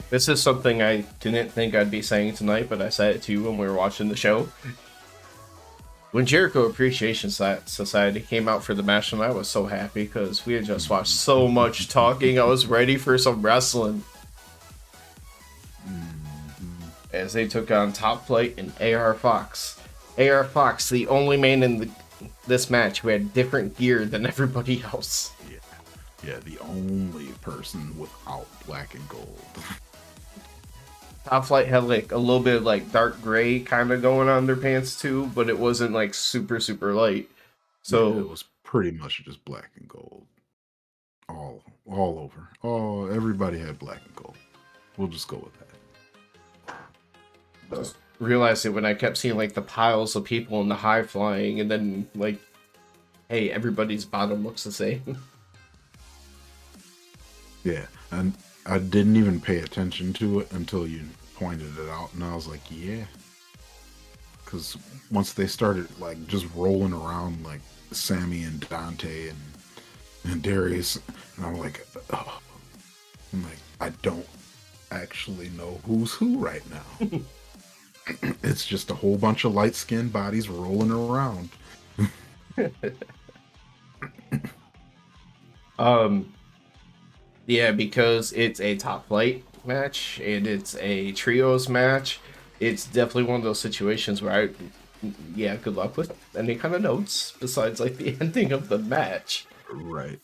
This is something I didn't think I'd be saying tonight, but I said it to you when we were watching the show. When Jericho Appreciation Society came out for the match, and I was so happy because we had just watched so much talking. I was ready for some wrestling. As they took on Top Flight and AR Fox. AR Fox, the only man in this match who had different gear than everybody else. Yeah, the only person without black and gold. Top Flight had like a little bit of like dark gray kind of going on their pants too, but it wasn't like super light. So yeah, it was pretty much just black and gold. All over. Oh, everybody had black and gold. We'll just go with that. just realized it when I kept seeing like the piles of people in the high flying, and then like, hey, everybody's bottom looks the same. Yeah, and I didn't even pay attention to it until you pointed it out, and I was like, yeah. Because once they started like just rolling around like Sammy and Dante and Darius, and I'm like, oh, I don't actually know who's who right now. It's just a whole bunch of light-skinned bodies rolling around. Yeah, because it's a Top Flight match and it's a trios match. It's definitely one of those situations where yeah, good luck with any kind of notes besides like the ending of the match. Right.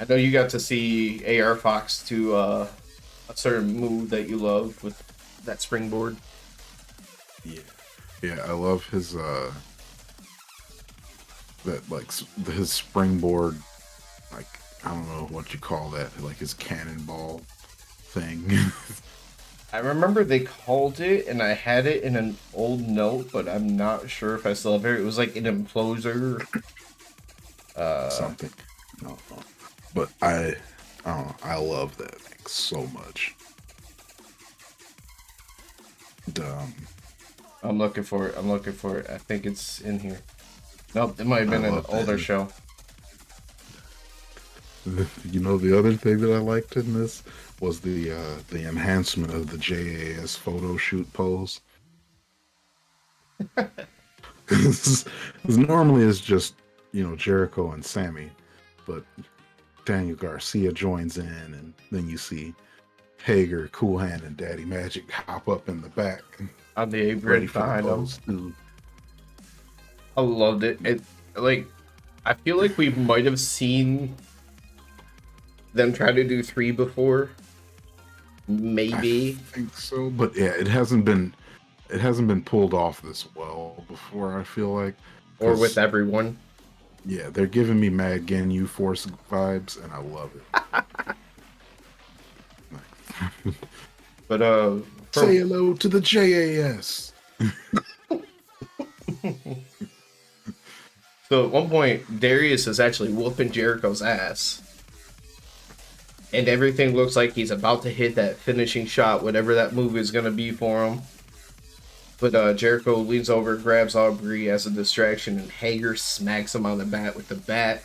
I know you got to see AR Fox do a certain move that you love with that springboard. Yeah. Yeah, I love his his springboard, like, I don't know what you call that, like his cannonball thing. I remember they called it, and I had it in an old note, but I'm not sure if I still have it. It was like an imploser. Something. No, no. But I don't know, I love that thing so much. I'm looking for it. I'm looking for it. I think it's in here. Nope, it might have been an older show. You know, the other thing that I liked in this was the enhancement of the JAS photo shoot pose. Because normally it's just, Jericho and Sammy, but Daniel Garcia joins in, and then you see Hager, Cool Hand, and Daddy Magic hop up in the back On the apron ready for the behind him. pose too. I loved it. It like I feel like we might have seen them try to do 3 before. Maybe. I think so, but yeah, it hasn't been pulled off this well before, I feel like. Or with everyone. Yeah, they're giving me Mad Gen Force vibes, and I love it. But say hello to the JAS. So at one point, Darius is actually whooping Jericho's ass. And everything looks like he's about to hit that finishing shot, whatever that move is going to be for him. But Jericho leans over, grabs Aubrey as a distraction, and Hager smacks him on the bat with the bat.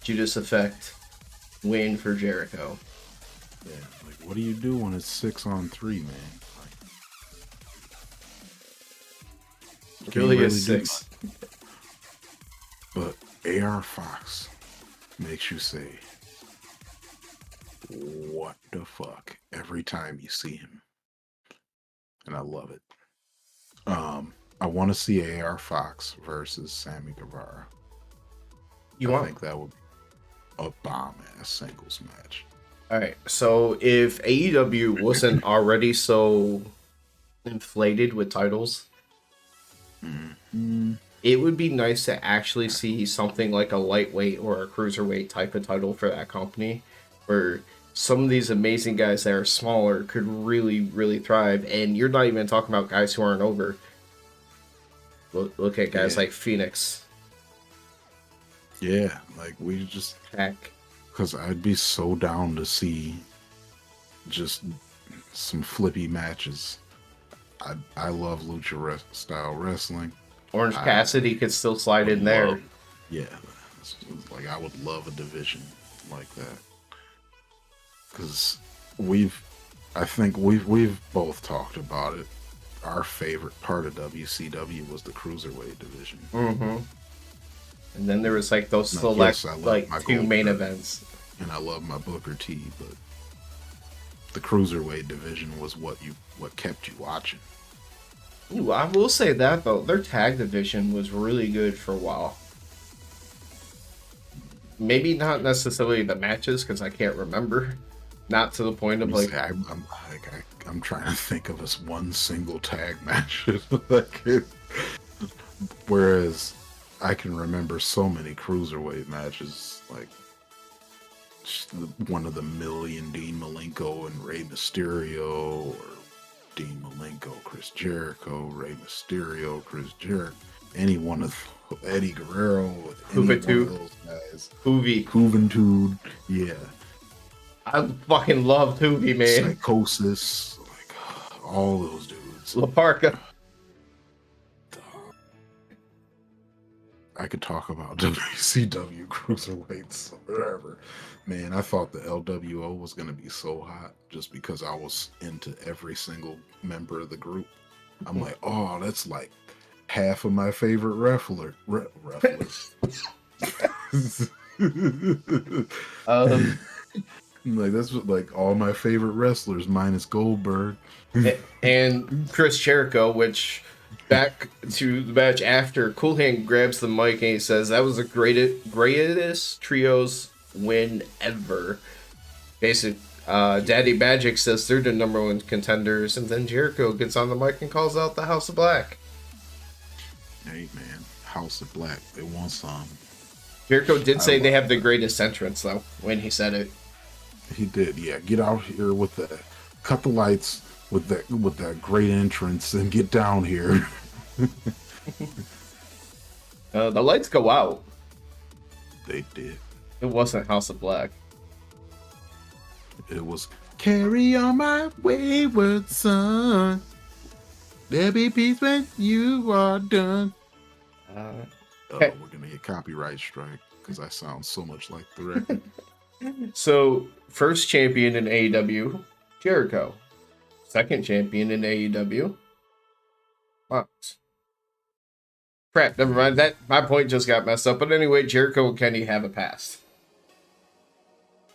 Judas effect. Win for Jericho. Yeah, like, what do you do when it's 6-on-3, man? It really is 6. But AR Fox makes you say, what the fuck, every time you see him. And I love it. I want to see AR Fox versus Sammy Guevara. I think that would be a bomb-ass singles match. Alright, so if AEW wasn't already so inflated with titles, it would be nice to actually see something like a lightweight or a cruiserweight type of title for that company, where some of these amazing guys that are smaller could really thrive. And you're not even talking about guys who aren't over. Look at guys like Phoenix. Yeah, like we just... Heck. Because I'd be so down to see just some flippy matches. I love lucha style wrestling. Orange Cassidy could still slide in there. Yeah, like I would love a division like that. Because we've I think we've both talked about it. Our favorite part of WCW was the cruiserweight division. Mm-hmm. And then there was like those Now, select yes, I love like my two main Goldberg, events. and I love my Booker T, but the cruiserweight division was what kept you watching. Ooh, I will say that though, their tag division was really good for a while. Maybe not necessarily the matches because I can't remember. Not to the point Let of me like, say, I'm trying to think of this one single tag match. Like whereas I can remember so many cruiserweight matches, like one of the million Dean Malenko and Rey Mysterio, or Dean Malenko, Chris Jericho, Rey Mysterio, Chris Jericho, any one of Eddie Guerrero, any one of those guys. Hoovy. Juventud, yeah. I fucking love Hoovy, man. Psychosis, like all those dudes. La Parca. I could talk about WCW cruiserweights forever. Man, I thought the LWO was going to be so hot just because I was into every single member of the group. I'm like, oh, that's like half of my favorite wrestlers. Like that's what, like all my favorite wrestlers minus Goldberg and Chris Jericho, which back to the match after, Cool Hand grabs the mic and he says that was the greatest trios win ever. Basically, Daddy Magic says they're the number one contenders, and then Jericho gets on the mic and calls out the House of Black. Hey man, House of Black, they want some. Jericho did say they have the greatest entrance though when he said it. He did, yeah. Get out here with the cut the lights with that great entrance and get down here. The lights go out. They did. It wasn't House of Black. It was carry on my wayward son. There'll be peace when you are done. Okay. We're gonna get copyright strike because I sound so much like the record. So, first champion in AEW, Jericho. Second champion in AEW, Mox. Crap, never mind. That my point just got messed up. But anyway, Jericho and Kenny have a past.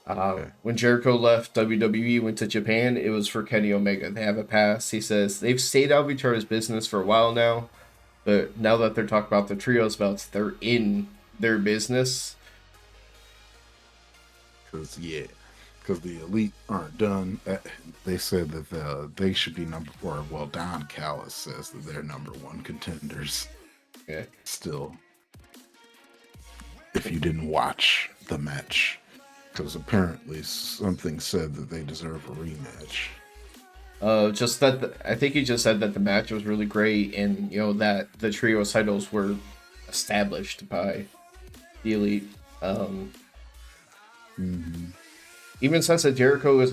Okay. When Jericho left WWE, went to Japan, it was for Kenny Omega. They have a past. He says they've stayed out of each other's business for a while now, but now that they're talking about the trios belts, they're in their business. Because the Elite aren't done. They said that they should be number 4. Well, Don Callis says that they're number 1 contenders. Yeah. Still, if you didn't watch the match, because apparently something said that they deserve a rematch. Just that I think he just said that the match was really great, and you know that the trio titles were established by the Elite. Even says that Jericho is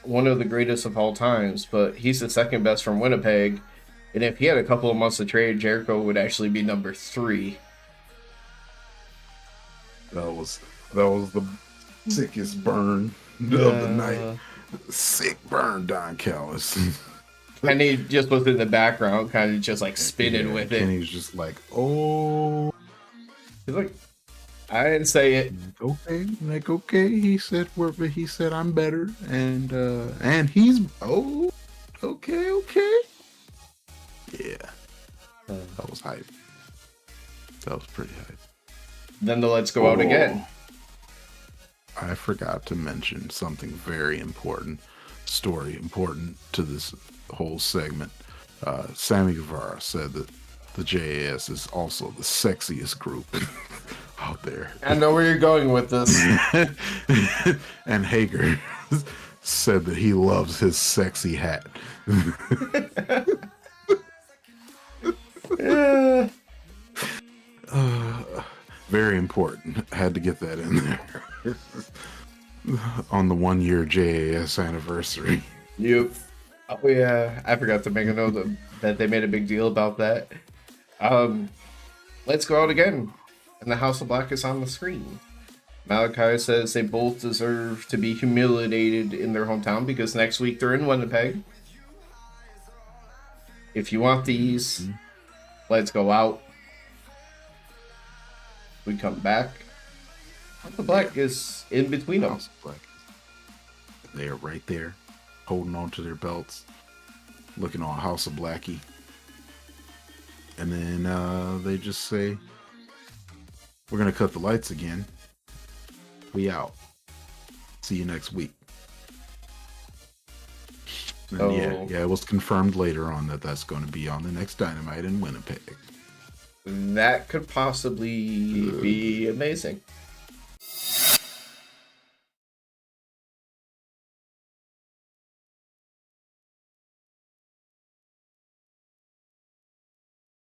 one of the greatest of all times, but he's the second best from Winnipeg. And if he had a couple of months to trade, Jericho would actually be number 3. That was the sickest burn of the night. Sick burn, Don Callis. And he just was in the background, kind of just like spinning with it. And he was just like, oh. He's like, I didn't say it. Okay. He said I'm better, and he's okay. Yeah, that was hype. That was pretty hype. Then the Let's Go Out again. I forgot to mention something very important to this whole segment. Sammy Guevara said that the JAS is also the sexiest group out there. I know where you're going with this. And Hager said that he loves his sexy hat. Yeah. Very important. Had to get that in there. On the 1-year JAS anniversary. Yep. Oh yeah, I forgot to make a note that they made a big deal about that. Let's Go Out again, and the House of Black is on the screen. Malachi says they both deserve to be humiliated in their hometown because next week they're in Winnipeg. If you want these, let's go out. We come back. House of Black is in between them. House of Black. They're right there, holding on to their belts, looking all House of Blacky. And then they just say, we're going to cut the lights again. We out. See you next week. And yeah, it was confirmed later on that that's going to be on the next Dynamite in Winnipeg. That could possibly be amazing.